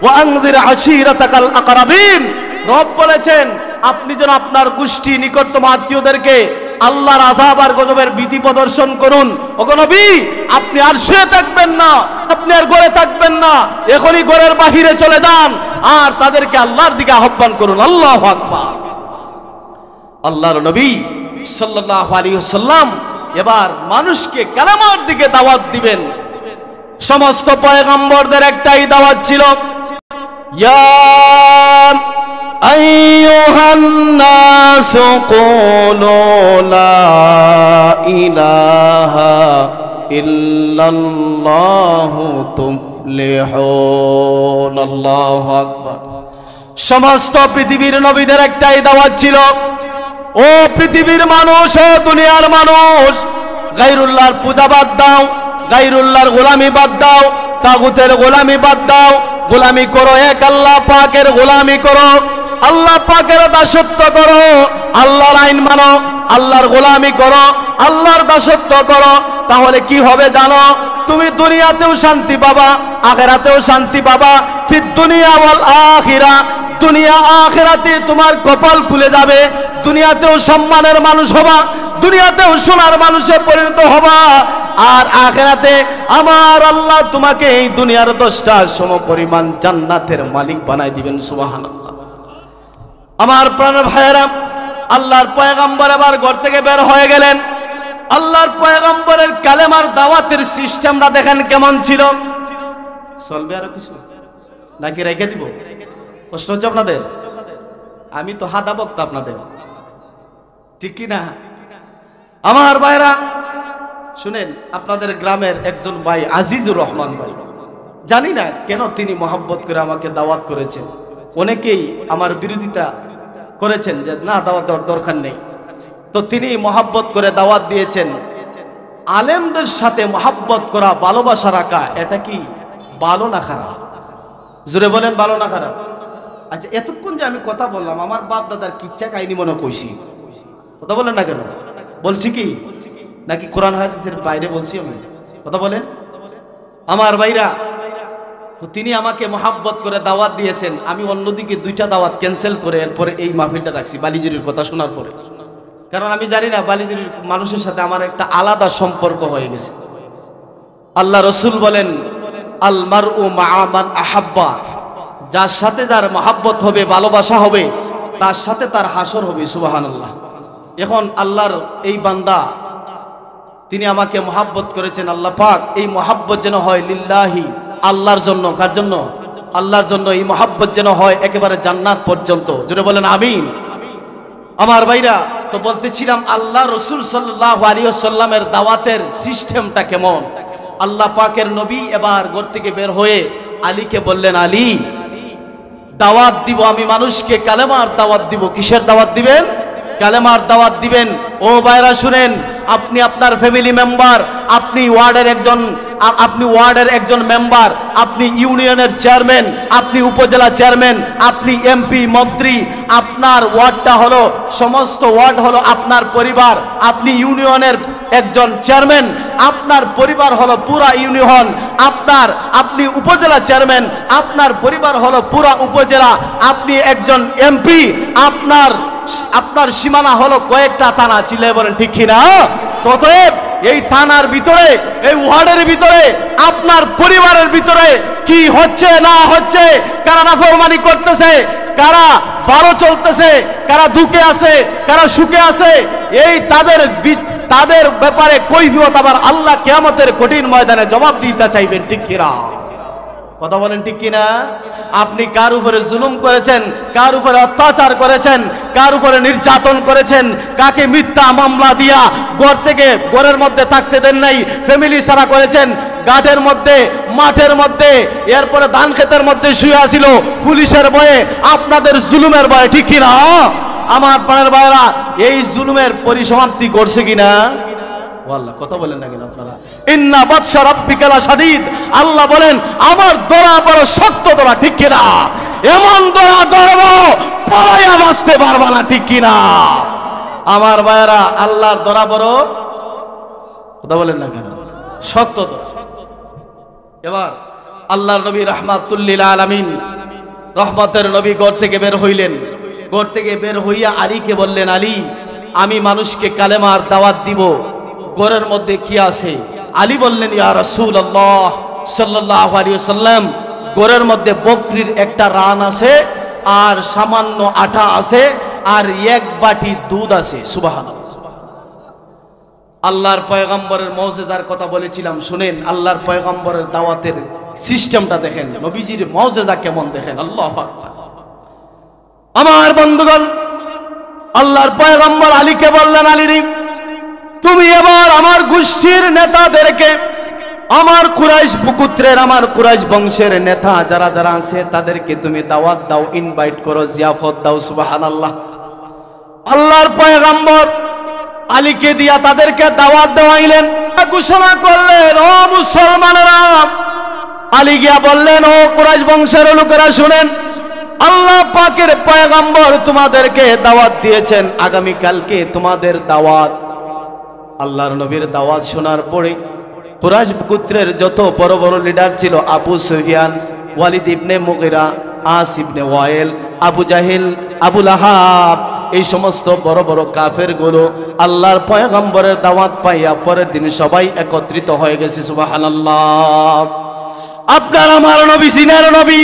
ওয়ানযির আশীরাতাকাল আকরাবিন। রব বলেছেন আপনি যেন আপনার গোষ্ঠী নিকটতম আত্মীয়দেরকে আল্লাহর আযাব আর গজবের ভীতি প্রদর্শন করুন। ওগো নবী, আপনি আর শুয়ে থাকবেন না, আপনি আর ঘরে থাকবেন না, এখনই ঘরের বাহিরে চলে যান আর তাদেরকে আল্লাহর দিকে আহ্বান করুন। আল্লাহু আকবার। আল্লাহর নবী সাল্লাল্লাহু আলাইহি ওয়াসাল্লাম এবার মানুষকে কালেমার দিকে দাওয়াত দিবেন। সমস্ত পয়গম্বরদের একটাই দাওয়াত ছিল, ইয়া আইয়ুহান নাসু কুলু লা ইলাহা ইল্লাল্লাহু তুফলিহুন। আল্লাহু আকবার। সমস্ত পৃথিবীর নবীদের একটাই দাওয়াত ছিল, ও পৃথিবীর মানুষ, ও দুনিয়ার মানুষ, গায়রুল্লাহর পূজা বাদ দাও, গায়রুল্লাহর গোলামি বাদ দাও, তাগুতের গোলামি বাদ দাও, গোলামি করো এক আল্লাহ পাকের গোলামি করো, আল্লাহ পাকের দাসত্ব করো, আল্লাহর আইন মানো, আল্লাহর গোলামি করো, আল্লাহর দাসত্ব করো। তাহলে কি হবে জানো? তুমি দুনিয়াতেও শান্তি পাবা, আখিরাতেও শান্তি পাবা। ফিদ দুনিয়া ওয়াল আখিরা, দুনিয়া আখিরাতে তোমার কপাল খুলে যাবে। দুনিয়াতেও সম্মানের মানুষ হবা, দুনিয়াতেও সোনার মানুষে পরিণত হবা, আর আখিরাতে আমার আল্লাহ তোমাকে এই দুনিয়ার 10টা সমপরিমাণ জান্নাতের মালিক বানাই দিবেন। সুবহানাল্লাহ। আমার প্রাণের ভাইয়েরা, আল্লাহর পয়গম্বর এবার ঘর থেকে বের হয়ে গেলেন। আল্লাহর পয়গম্বরের কালেমার দাওয়াতের সিস্টেমটা দেখেন কেমন ছিল। চলবে আরো কিছু নাকি রেখে দিব? প্রশ্ন হচ্ছে আপনাদের, আমি তো হাদা বক্তা আপনাদের, ঠিক কি না? আমার ভাইরা শুনেন, আপনাদের গ্রামের একজন ভাই আজিজুর রহমান ভাই, জানি না কেন তিনি মহব্বত করে আমাকে দাওয়াত করেছেন। অনেকেই আমার বিরোধিতা করেছেন যে না, দাওয়াত দেওয়ার দরকার নেই, তো তিনি মহব্বত করে দাওয়াত দিয়েছেন। আলেমদের সাথে মহব্বত করা, ভালোবাসা রাখা, এটা কি ভালো না খারাপ? জোরে বলেন, ভালো না খারাপ? আচ্ছা, এতক্ষণ যে আমি কথা বললাম, আমার বাপ দাদার কিচ্ছা কাহিনী মনে কইছি, কথা বলেন না কেন? বলছি কি নাকি কোরআন হাদিসের বাইরে বলছি আমি? কথা বলেন। আমার ভাইরা, তো তিনি আমাকে মহাব্বত করে দাওয়াত দিয়েছেন। আমি অন্যদিকে দুইটা দাওয়াত ক্যান্সেল করে এরপরে এই মাহফিলটা রাখছি বালিজুরির কথা শোনার পরে। কারণ আমি জানি না, বালিজুরির মানুষের সাথে আমার একটা আলাদা সম্পর্ক হয়ে গেছে। আল্লাহ রসুল বলেন, আল মারউ মাআ মান আহাব্বা, যার সাথে যার মহাব্বত হবে, ভালোবাসা হবে, তার সাথে তার হাসর হবে। সুবহানাল্লাহ। এখন আল্লাহর এই বান্দা, তিনি আমাকে মহাব্বত করেছেন। আল্লাহ পাক এই মহাব্বত যেন হয় লিল্লাহি, আল্লাহর জন্য। কার জন্য? আল্লাহর জন্য। এই মহাব্বত যেন হয় একেবারে জান্নাত পর্যন্ত। জোরে বলেন আমিন। আমার ভাইরা, তো বলতেছিলাম আল্লাহ রসুল সাল্লাল্লাহু আলাইহি ওয়াসাল্লামের দাওয়াতের সিস্টেমটা কেমন। আল্লাহ পাকের নবী এবার ঘর থেকে বের হয়ে আলীকে বললেন, আলী, দাওয়াত দিব আমি মানুষকে, কালেমার দাওয়াত দিব। কিসের দাওয়াত দিবেন? কালেমার দাওয়াত দিবেন। ও ভাইরা শুনেন, আপনি আপনার ফ্যামিলি মেম্বার, আপনি ওয়ার্ডের একজন মেম্বার, আপনি ইউনিয়নের চেয়ারম্যান, আপনি উপজেলা চেয়ারম্যান, আপনি এমপি, মন্ত্রী, আপনার ওয়ার্ডটা হলো, সমস্ত ওয়ার্ড হলো আপনার পরিবার। আপনি ইউনিয়নের একজন চেয়ারম্যান, আপনার পরিবার হলো পুরা ইউনিয়ন। আপনি উপজেলা চেয়ারম্যান, আপনার পরিবার হলো পুরা উপজেলা। আপনি একজন এমপি, আপনার সীমানা হলো কয়েকটা থানা। চিল্লায় বলেন ঠিক কিনা? অতএব এই থানার ভিতরে, এই ওয়ার্ডের ভিতরে, আপনার পরিবারের ভিতরে কি হচ্ছে না হচ্ছে, কারা নাফরমানি করতেছে, কারা ভালো চলতেছে, কারা দুঃখে আছে, কারা সুখে আছে, এই তাদের ব্যাপারে কৈফিয়ত আবার আল্লাহ কিয়ামতের কঠিন ময়দানে জবাব দিতে চাইবেন। ঠিক কিনা? কথা বলেন ঠিক কিনা? আপনি কার উপরে জুলুম করেছেন, কার উপরে অত্যাচার করেছেন, কার উপরে নির্যাতন করেছেন, কাকে মিথ্যা মামলা দিয়া ঘরের মধ্যে থাকতে দেন নাই, ফ্যামিলি ছাড়া করেছেন, গাছের মধ্যে, মাঠের মধ্যে, এরপরে ধান ক্ষেতের মধ্যে শুয়ে আসিল পুলিশের ভয়ে, আপনাদের জুলুমের ভয়ে। ঠিক কিনা? আমার প্রাণের ভাইরা, এই জুলুমের পরিসমাপ্তি করছে কিনা? আল্লাহ কথা বলেন না কেন আপনারা? ইন্না বাতশা রাব্বিকা লাশাদীদ, আল্লাহ বলেন আমার দরা বড় শক্ত দরা। ঠিক কিনা? এমন দরা ধরবো পালায়া বাঁচতে পারবা না। ঠিক কিনা? আমার ভাইরা, আল্লাহর দরা বড়, কথা বলেন না কেন, শক্ত দরা। এবার আল্লাহর নবী রাহমাতুল লিল আলামিন, রহমতের নবী ঘর থেকে বের হইলেন। ঘর থেকে বের হইয়া আলীকে বললেন, আলী, আমি মানুষকে কালেমার দাওয়াত দিব, ঘরের মধ্যে কি আছে? আলী বললেন, ইয়া রাসূলুল্লাহ সাল্লাল্লাহু আলাইহি ওয়াসাল্লাম, ঘরের মধ্যে বকরির একটা রান আছে, আর সামান্য আটা আছে, আর এক বাটি দুধ আছে। সুবহানাল্লাহ। আল্লাহর পয়গম্বরের মুজিজার কথা বলেছিলাম, শুনেন আল্লাহর পয়গম্বরের দাওয়াতের সিস্টেমটা দেখেন, নবীজির মুজিজা কেমন দেখেন। আল্লাহু আকবার। আমার বন্ধুগণ, আল্লাহর পয়গম্বর আলীকে বললেন, আলী, তুমি এবার আমার গোষ্ঠীর নেতাদেরকে, আমার কুরাইশ পুত্রের, আমার কুরাইশ বংশের নেতা যারা যারা আছে তাদেরকে তুমি দাওয়াত দাও, ইনভাইট করো, জিয়াফত দাও। সুবহানাল্লাহ। আল্লাহর পয়গম্বর আলীকে দিয়া তাদেরকে দাওয়াত দেওয়াইলেন, ঘোষণা করলেন, ও মুসলমানেরা। আলী গিয়া বললেন, ও কুরাইশ বংশের লোকেরা শুনেন, আল্লাহ পাকের পয়গম্বর তোমাদেরকে দাওয়াত দিয়েছেন, আগামী কালকে তোমাদের দাওয়াত। আল্লাহর নবীর দাওয়াত শোনার পরে কুরাইশ গোত্রের যত বড় বড় লিডার ছিল, আবু সুফিয়ান, ওয়ালিদ ইবনে মুগিরা, আস ইবনে ওয়াইল, আবু জাহিল, আবু লাহাব, এই সমস্ত বড় বড় কাফের গুলো আল্লাহর পয়গম্বরের দাওয়াত পাইয়া পরের দিন সবাই একত্রিত হয়ে গেছে। সুবহানাল্লাহ। আপনার আমার নবী সিনার নবী,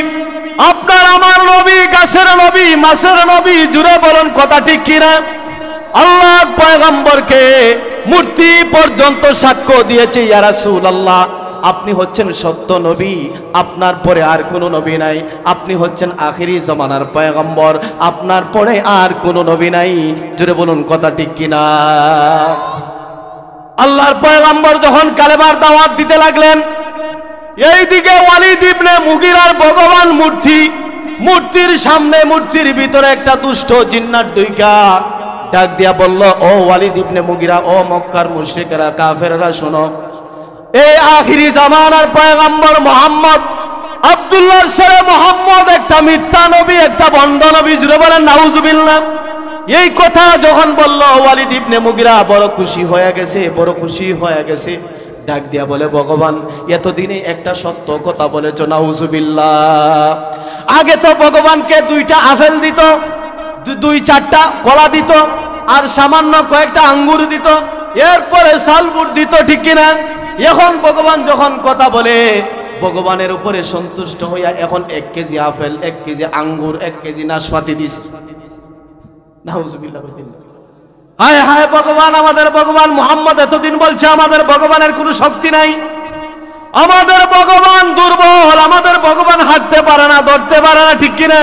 আপনার আমার নবী গাছের নবী, মাছের নবী, জুড়ে বলুন কথা ঠিক কিনা? আল্লাহ পয়গম্বরকে মূর্তি পর্যন্ত সাক্ষ্য দিয়েছে, ইয়া রাসূলুল্লাহ আপনি হচ্ছেন সত্য নবী, আপনার পরে আর কোনো নবী নাই, আপনি হচ্ছেন আখিরি জামানার পয়গম্বর, আপনার পরে আর কোনো নবী নাই। জুড়ে বলুন কথা ঠিক কিনা? আল্লাহর পয়গম্বর যখন কালেমার দাওয়াত দিতে লাগলেন, এইদিকে ওয়ালিদ ইবনে মুগিরার ভগবান মূর্তি, মূর্তির সামনে, মূর্তির ভিতরে একটা দুষ্ট জিন্নাত ঢুইকা ডাক দিয়া বলল, ও ওয়ালিদ ইবনে মুগিরা, ও মক্কার মুশরিকরা, কাফেররা, শোনো, এই আখিরি জামানার পয়গম্বর মুহাম্মদ, আব্দুল্লাহর ছেলে মুহাম্মদ একটা মিথ্যা নবী, একটা ভণ্ড নবী। জুড়ে বলেন নাউজুবিল্লাহ। এই কথা যখন বলল, ওয়ালিদ ইবনে মুগিরা বড় খুশি হয়ে গেছে, বড় খুশি হয়ে গেছে। ডাক দিয়া বলে, ভগবান এতদিনে একটা সত্য কথা বলেছ, নাউজুবিল্লাহ। আগে তো ভগবানকে 2টা আপেল দিত, 2-4টা কলা দিত, আর সামান্য কয়েকটা আঙ্গুর দিত, এরপরে সালবুট দিত, ঠিক কিনা? এখন ভগবান যখন কথা বলে, ভগবানের উপরে সন্তুষ্ট হইয়া এখন 1 কেজি আপেল, 1 কেজি আঙ্গুর, 1 কেজি নাশপাতি দিছে। নাউজুবিল্লাহ। হায় হায় ভগবান, আমাদের ভগবান মুহাম্মদ এতদিন বলছে আমাদের ভগবানের কোনো শক্তি নাই, আমাদের ভগবান দুর্বল, আমাদের ভগবান হাঁটতে পারে না, ধরতে পারে না, ঠিক কিনা?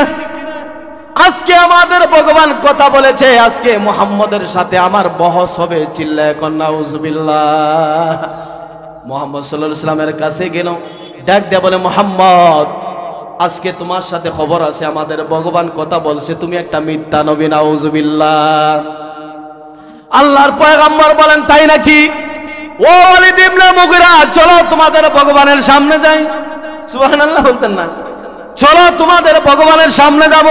আজকে আমাদের ভগবান কথা বলেছে, আজকে মুহাম্মদের সাথে আমার বহস হবে। চিল্লায় এখন নাউজুবিল্লাহ। মুহাম্মদ সাল্লাল্লাহু আলাইহি ওয়াসাল্লামের কাছে গেল, ডাক দিয়ে বলে, মুহাম্মদ আজকে তোমার সাথে খবর আছে, আমাদের ভগবান কথা বলছে তুমি একটা মিথ্যা নবী। নাউজুবিল্লাহ। আল্লাহর পয়গম্বর বলেন, তাই নাকি? ও ওয়ালিদ ইবনে মুগিরা, চলো তোমাদের ভগবানের সামনে যাই। সুবহানাল্লাহ বলতেন না? চলো তোমাদের ভগবানের সামনে যাব।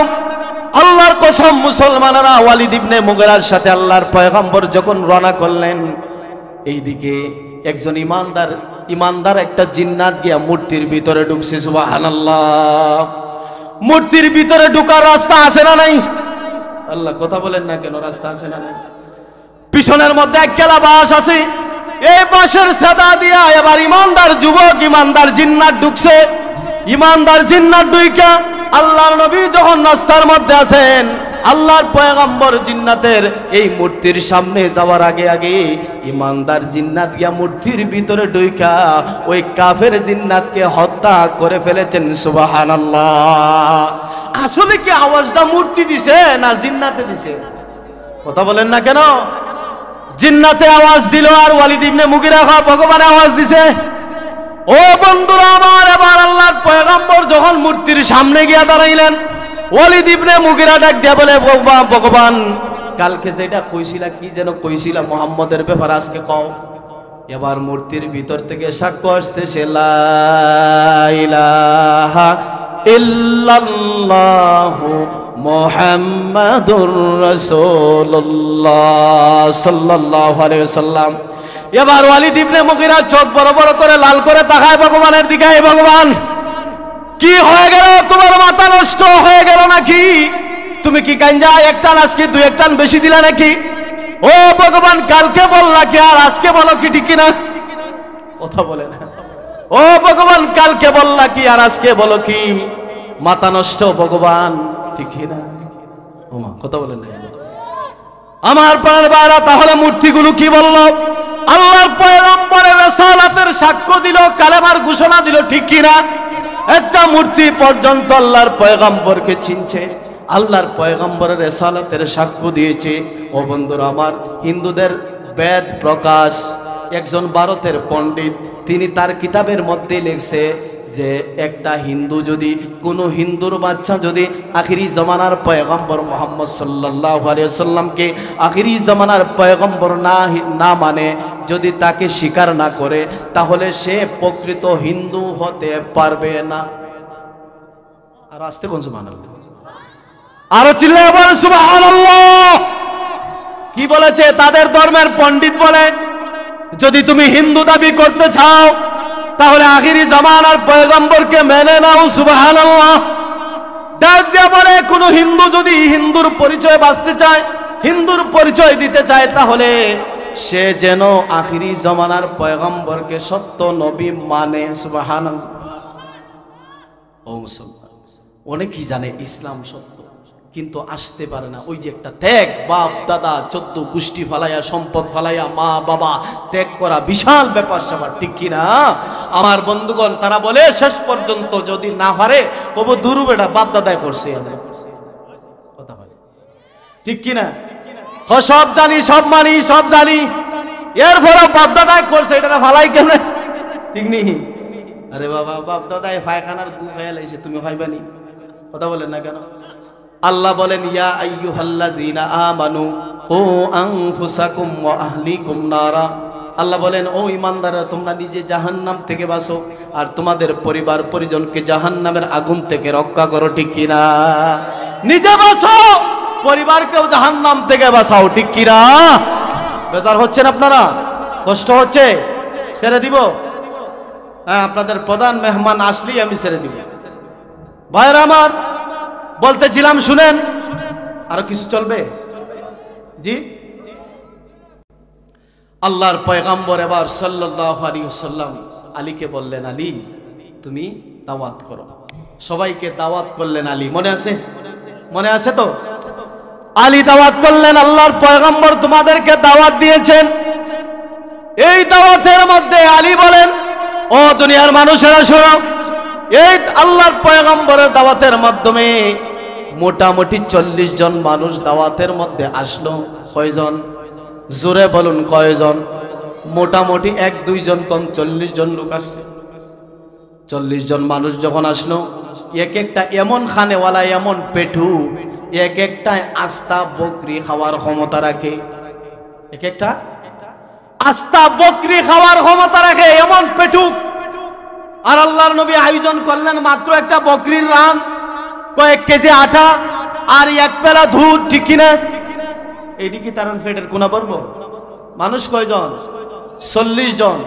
আল্লাহর কসম, মুসলমানেরা ওয়ালিদ ইবনে মুগিরার সাথে আল্লাহর পয়গম্বর যখন রওনা করলেন, এইদিকে একজন ইমানদার একটা জিন্নাত গিয়া মূর্তির ভিতরে ঢুকছে। সুবহানাল্লাহ। মূর্তির ভিতরে ঢোকার রাস্তা আছে না নাই? আল্লাহ কথা বলেন না কেন? রাস্তা আছে না নাই? পিছনের মধ্যে এক কেলা বাঁশ আছে, এই বাঁশের ছাদা দিয়া এবার ইমানদার যুবক, ইমানদার জিন্নাত ঢুকছে। ইমানদার জিন্নাত ঢুইকা আল্লাহর নবী যখন রাস্তার মধ্যে আছেন, আল্লাহর পয়গম্বর জিন্নাতের এই মূর্তির সামনে যাওয়ার আগে আগে ইমানদার জিন্নাত গিয়া মূর্তির ভিতরে ঢুইকা ওই কাফের জিন্নাতকে হত্যা করে ফেলেছেন। সুবহানাল্লাহ। আসলে কি আওয়াজটা মূর্তি দিছে না জিন্নাতে দিছে? কথা বলেন না কেন? জিন্নাতে আওয়াজ দিল আর ওয়ালিদ ইবনে মুগিরা ভগবানে আওয়াজ দিছে। ও বন্ধুরা আমার, এবার আল্লাহর পয়গম্বর যখন মূর্তির সামনে গিয়া দাঁড়াইলেন, ওয়ালিদ ইবনে মুগিরা ডাক দিয়া বলে, ভগবান কালকে যেটা কইছিলা, কি যেন কইছিলা মুহাম্মদের ব্যাপারে, আজকে কও। এবার মূর্তির ভিতর থেকে সাক্ষ্য আসতেছে, লা ইলাহা ইল্লাল্লাহু মুহাম্মাদুর রাসূলুল্লাহ সাল্লাল্লাহু আলাইহি ওয়াসাল্লাম। এবার ওয়ালিদ ইবনে মুগিরা চোখ বড় বড় করে লাল করে তাকায় ভগবানের দিকে। ভগবান কি হয়ে গেল? তোমার মাথা নষ্ট হয়ে গেল নাকি? তুমি কি কাঞ্জা একটান আজকে 2 টান বেশি দিলা নাকি? ও ভগবান, কালকে বললা কি আর আজকে বলো কি, ঠিক কিনা? কথা বলে না। ও ভগবান, কালকে বললা কি আর আজকে বলো কি? মাথা নষ্ট ভগবান, ঠিক কিনা? ওমা কথা বলেন না আমার প্রাণের ভাইরা। তাহলে মূর্তিগুলো কি বলল? আল্লাহর পয়গম্বরের রিসালাতের সাক্ষ্য দিল, কালেমার ঘোষণা দিল, ঠিক কিনা? একটা মূর্তি পর্যন্ত আল্লাহর পয়গম্বরকে চিনছে, আল্লাহর পয়গম্বরের রিসালাতের সাক্ষ্য দিয়েছে। ও বন্ধুরা আমার, হিন্দুদের বেদ প্রকাশ, একজন ভারতের পণ্ডিত, তিনি তার কিতাবের মধ্যে লিখছে যে একটা হিন্দু যদি, কোনো হিন্দুর বাচ্চা যদি আখিরি জমানার পয়গম্বর মুহাম্মদ সাল্লাল্লাহু আলাইহি ওয়াসাল্লামকে আখিরি জমানার পয়গম্বর না মানে, যদি তাকে স্বীকার না করে, তাহলে সে প্রকৃত হিন্দু হতে পারবে না। আর আসতে কোন সুবহানাল্লাহ, আরো চিল্লায় বলেন সুবহানাল্লাহ। কি বলেছে? তাদের ধর্মের পণ্ডিত বলে, যদি তুমি হিন্দু দাবি করতে চাও তাহলে আখিরি জামানার পয়গম্বরকে মেনে নাও। সুবহানাল্লাহ। ডাক দিয়ে বলে, কোন হিন্দু যদি হিন্দুর পরিচয় বাঁচতে চায়, হিন্দুর পরিচয় দিতে চায়, তাহলে সে যেন আখিরি জামানার পয়গম্বরকে সত্য নবী মানে। সুবহানাল্লাহ। ও মুসলমান, অনেকেই জানে ইসলাম সত্য, কিন্তু আসতে পারে না। ওই যে একটা ত্যাগ, বাপ দাদা 14 গোষ্ঠী ফালাইয়া, সম্পদ ফালাইয়া, মা বাবা ত্যাগ করা বিশাল ব্যাপার স্যাপার, ঠিক কিনা? আমার বন্ধুগণ তারা বলে শেষ পর্যন্ত যদি না পারে কবু দুরু বেটা বাপ দাদায় করছে, কথা বলে ঠিক কিনা? সব জানি, সব মানি, সব জানি, এরপরে বাপ দাদায় করছে, এটা ফালাই কেন, ঠিক নেই? আরে বাবা, বাপ দাদায় পায়খানার গু খাইয়া লাইছে, তুমি খাইবানি? কথা বলেন না কেন? আল্লাহ বলেন ইয়া আইয়ুহাল্লাযীনা আমানু ও আনফুসাকুম ওয়া আহলিকুম নারা। আল্লাহ বলেন ও ঈমানদাররা, তোমরা নিজে জাহান্নাম থেকে বাঁচো আর তোমাদের পরিবার পরিজনকে জাহান্নামের আগুন থেকে রক্ষা করো, ঠিক কিনা? নিজে বাঁচো, পরিবারকেও জাহান্নাম থেকে বাঁচাও, ঠিক কিনা? বেজার হচ্ছেন আপনারা? কষ্ট হচ্ছে? ছেড়ে দিব? হ্যাঁ, আপনাদের প্রধান মেহমান আসলেই আমি ছেড়ে দিব। ভাইরা আমার, বলতেছিলাম শুনেন, আরো কিছু চলবে জি। আল্লাহর পয়গম্বর এবার সাল্লাল্লাহু আলাইহি ওয়াসাল্লাম আলীকে বললেন, আলী তুমি দাওয়াত করো। সবাইকে দাওয়াত করলেন আলী, মনে আছে? মনে আছে তো? আলী দাওয়াত করলেন, আল্লাহর পয়গম্বর তোমাদেরকে দাওয়াত দিয়েছেন। এই দাওয়াতের মধ্যে আলী বলেন, ও দুনিয়ার মানুষেরা শোনো, এই আল্লাহর পয়গম্বরের দাওয়াতের মাধ্যমে মোটামুটি 40 জন মানুষ দাওয়াতের মধ্যে আসলো। কয়জন? জোরে বলুন, কয়জন? মোটামুটি 1-2 জন কম 40 জন লোক আসছে। 40 জন মানুষ যখন আসলো, এক একটা এমন খানেওয়ালা, এমন পেটু, এক একটা আস্তা বকরি খাওয়ার ক্ষমতা রাখে, এক একটা আস্তা বকরি খাওয়ার ক্ষমতা রাখে, এমন পেটু। আর আল্লাহর নবী আয়োজন করলেন মাত্র একটা বকরির রান, কয়েক কেজি আটা আর 1 পেলা দুধ, ঠিক কিনা? এটি কি তার পেটের কোনা পড়ব? মানুষ কয়জন? 40 জন।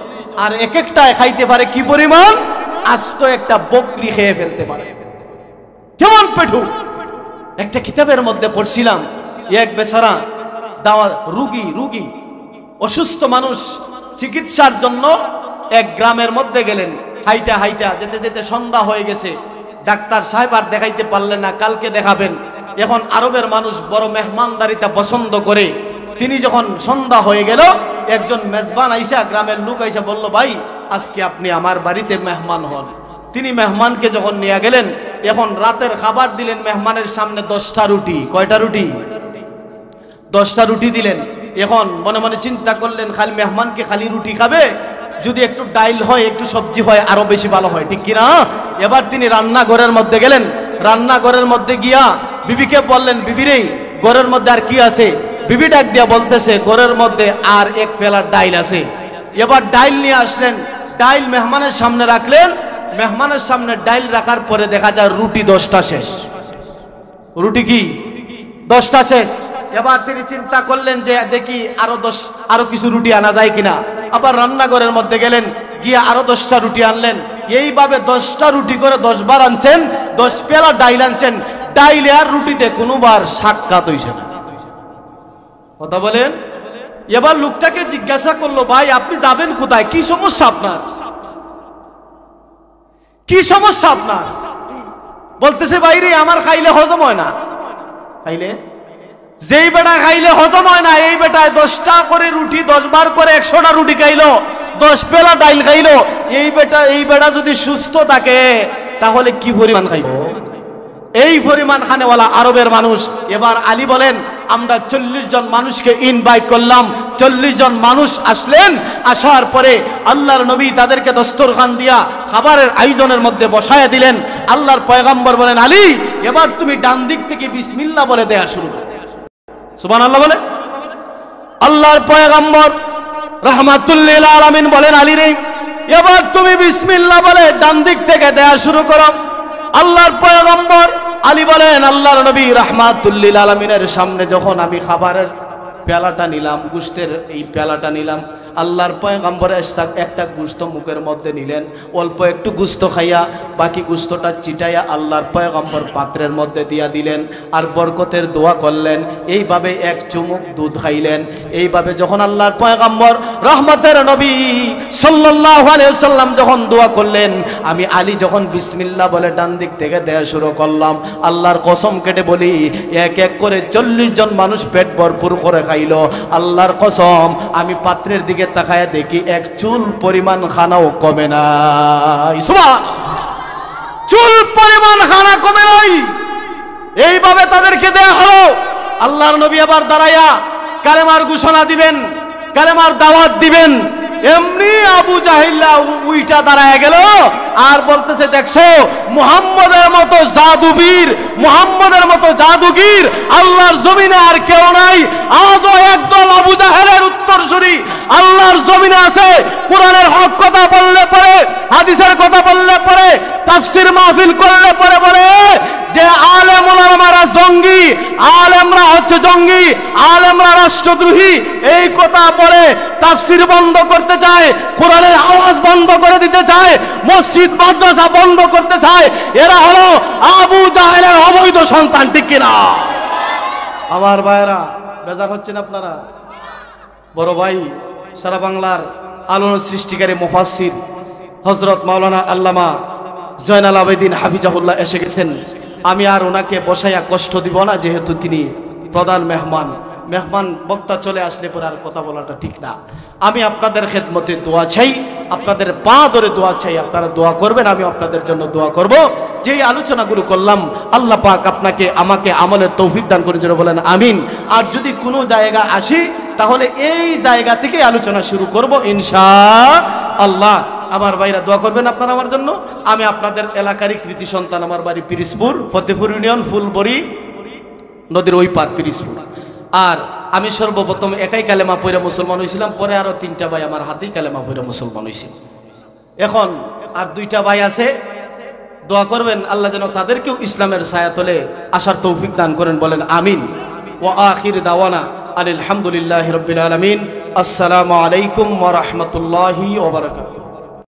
আর এক একটায় খাইতে পারে কি পরিমাণ? আস্ত একটা বকরি খেয়ে ফেলতে পারে। কেমন পেটু! একটা কিতাবের মধ্যে পড়ছিলাম, এক বেচারা রুগী অসুস্থ মানুষ চিকিৎসার জন্য এক গ্রামের মধ্যে গেলেন। হাইটা হাইটা যেতে যেতে সন্ধ্যা হয়ে গেছে। ডাক্তার সাহেব আর দেখাইতে পারলেন না, কালকে দেখাবেন। এখন আরবের মানুষ বড় মেহমানদারিতা পছন্দ করে। তিনি যখন সন্ধ্যা হয়ে গেল, একজন মেজবান আইসা, গ্রামের লোক আইসা বলল, ভাই আজকে আপনি আমার বাড়িতে মেহমান হন। তিনি মেহমানকে যখন নিয়ে গেলেন, এখন রাতের খাবার দিলেন মেহমানের সামনে 10টা রুটি। কয়টা রুটি? 10টা রুটি দিলেন। এখন মনে মনে চিন্তা করলেন, খালি মেহমানকে খালি রুটি খাবে, যদি একটু ডাইল হয়, একটু সবজি হয়, আরো বেশি ভালো হয়, ঠিক কিনা? এবার তিনি রান্নাঘরের মধ্যে গেলেন। রান্নাঘরের মধ্যে গিয়া বিবিকে বললেন, বিবিরে ঘরের মধ্যে আর কি আছে? বিবি ডাক দিয়া বলতেছে, ঘরের মধ্যে আর 1 পেলা ডাইল আছে। এবার ডাইল নিয়ে আসলেন, ডাইল মেহমানের সামনে রাখলেন। মেহমানের সামনে ডাইল রাখার পরে দেখা যায় রুটি 10টা শেষ। রুটি কি 10টা শেষ। এবার তিনি চিন্তা করলেন যে দেখি আরো কিছু রুটি আনা যায় কিনা। আবার রান্নাঘরের মধ্যে গেলেন, গিয়ে আরো 10টা রুটি আনলেন। এইভাবে 10টা রুটি করে 10 বার আনছেন, 10 পেলা ডাইল আনছেন। ডাইলে আর রুটিতে কোনোবার সাক্ষাৎ হইছে না, কথা বলেন। এবার লোকটাকে জিজ্ঞাসা করলো, ভাই আপনি যাবেন কোথায়? কি সমস্যা আপনার? কি সমস্যা আপনার? বলতেছে, বাইরে আমার খাইলে হজম হয় না। খাইলে? যেই বেটা খাইলে হজম হয় না, এই বেটায় 10টা করে রুটি 10 বার করে 100টা রুটি খাইলো, 10 পেলা ডাইল খাইলো। এই বেটা যদি সুস্থ থাকে তাহলে কি পরিমাণ খাইব? এই পরিমাণ খানেওয়ালা আরবের মানুষ। এবার আলী বলেন, আমরা 40 জন মানুষকে ইনভাইট করলাম। 40 জন মানুষ আসলেন। আসার পরে আল্লাহর নবী তাদেরকে দস্তরখান দিয়া খাবারের আয়োজনের মধ্যে বসায় দিলেন। আল্লাহর পয়গম্বর বলেন, আলী এবার তুমি ডান দিক থেকে বিসমিল্লাহ বলে দেয়া শুরু করো। সুবহানাল্লাহ বলে। আল্লাহর পয়গম্বর রাহমাতুল লিল আলামিন বলেন, আলী রে এবার তুমি বিসমিল্লাহ বলে ডান দিক থেকে দেয়া শুরু করো। আল্লাহর পয়গম্বর আলী বলেন, আল্লাহর নবী রাহমাতুল লিল আলামিনের সামনে যখন আমি খাবারের পেলাটা নিলাম, গোশতের এই পেলাটা নিলাম। আল্লাহর পয়গম্বর একটা গোশত মুখের মধ্যে নিলেন, অল্প একটু গোশত খাইয়া বাকি গোশতটা চিটাইয়া আল্লাহর পয়গম্বর পাত্রের মধ্যে দিয়া দিলেন আর বরকতের দোয়া করলেন। এইভাবে এক চুমুক দুধ খাইলেন। এইভাবে যখন আল্লাহর পয়গম্বর রহমতের নবী সাল্লাল্লাহু আলাইহি ওয়াসাল্লাম যখন দোয়া করলেন, আমি আলী যখন বিসমিল্লাহ বলে ডান দিক থেকে দেয়া শুরু করলাম, আল্লাহর কসম কেটে বলি এক এক করে 40 জন মানুষ পেট ভরপুর করে খাইলো। আল্লাহর কসম আমি পাত্রের দিকে তাকায় দেখি এক চুল পরিমাণ খানাও কমে নাই। সুবহান, চুল পরিমাণ খানা কমে নাই। এইভাবে তাদেরকে দেয়া হলো। আল্লাহর নবী আবার দাঁড়াইয়া কালেমার ঘোষণা দিবেন, কালেমার দাওয়াত দিবেন। এমনি আবু জাহিল্লা উইটা দাঁড়ায় গেল আর বলতেছে, দেখছো মুহাম্মদের মতো জাদুবীর, মুহাম্মদের মতো জাদুগীর আল্লাহর জমিনে আর কেউ নাই। আজও একদল আবু জাহেলের উত্তরসূরি আল্লাহর জমিনে আছে। কোরআনের হক কথা বললে পরে, হাদিসের কথা বললে পরে, তাফসীর মাহফিল করলে পরে বলে যে আলেম ওলামারা জঙ্গি, আলেমরা হচ্ছে জঙ্গি, আলেমরা রাষ্ট্রদ্রোহী। এই কথা বলে তাফসীর বন্ধ করতে চায়, কোরআনের আওয়াজ বন্ধ করে দিতে চায়, মসজিদ মাদ্রাসা বন্ধ করতে চায়। এরা হলো আবু জাহেলের অবৈধ সন্তান, ঠিক কিনা? আমার ভাইরা বেজার হচ্ছেন আপনারা? বড় ভাই সারা বাংলার আলোড়ন সৃষ্টিকারী মুফাসসির হযরত মাওলানা আল্লামা জয়নাল আবেদিন হাফিজাহুল্লাহ এসে গেছেন। আমি আর ওনাকে বসাইয়া কষ্ট দিব না, যেহেতু তিনি প্রধান মেহমান। বক্তা চলে আসলে পরে আর কথা বলাটা ঠিক না। আমি আপনাদের খেদমতে দোয়া চাই, আপনাদের পা ধরে দোয়া চাই। আপনারা দোয়া করবেন, আমি আপনাদের জন্য দোয়া করব। যেই আলোচনাগুলো করলাম আল্লাহ পাক আপনাকে আমাকে আমলের তৌফিক দান করেন, যেন বলেন আমিন। আর যদি কোনো জায়গা আসি তাহলে এই জায়গা থেকে আলোচনা শুরু করব ইনশাআল্লাহ। আমার ভাইরা দোয়া করবেন আপনারা আমার জন্য। আমি আপনাদের এলাকারই কৃতি সন্তান, আমার বাড়ি পিরিসপুর, ফতেপুর ইউনিয়ন, ফুলবড়ি নদীর ওই পার পিরিসপুর। আর আমি সর্বপ্রথম একাই কালেমা পড়ে মুসলমান হয়েছিলাম, পরে আরো 3টা ভাই আমার হাতেই কালেমা পড়ে মুসলমান হয়েছে। এখন আর 2টা ভাই আছে, দোয়া করবেন আল্লাহ যেন তাদেরকেও ইসলামের ছায়াতলে আসার তৌফিক দান করেন, বলেন আমিন। ওয়া আখির দাওয়ানা আলহামদুলিল্লাহি রাব্বিল আলামিন। আসসালামু আলাইকুম ওয়া রাহমাতুল্লাহি ওয়া বারাকাতুহু।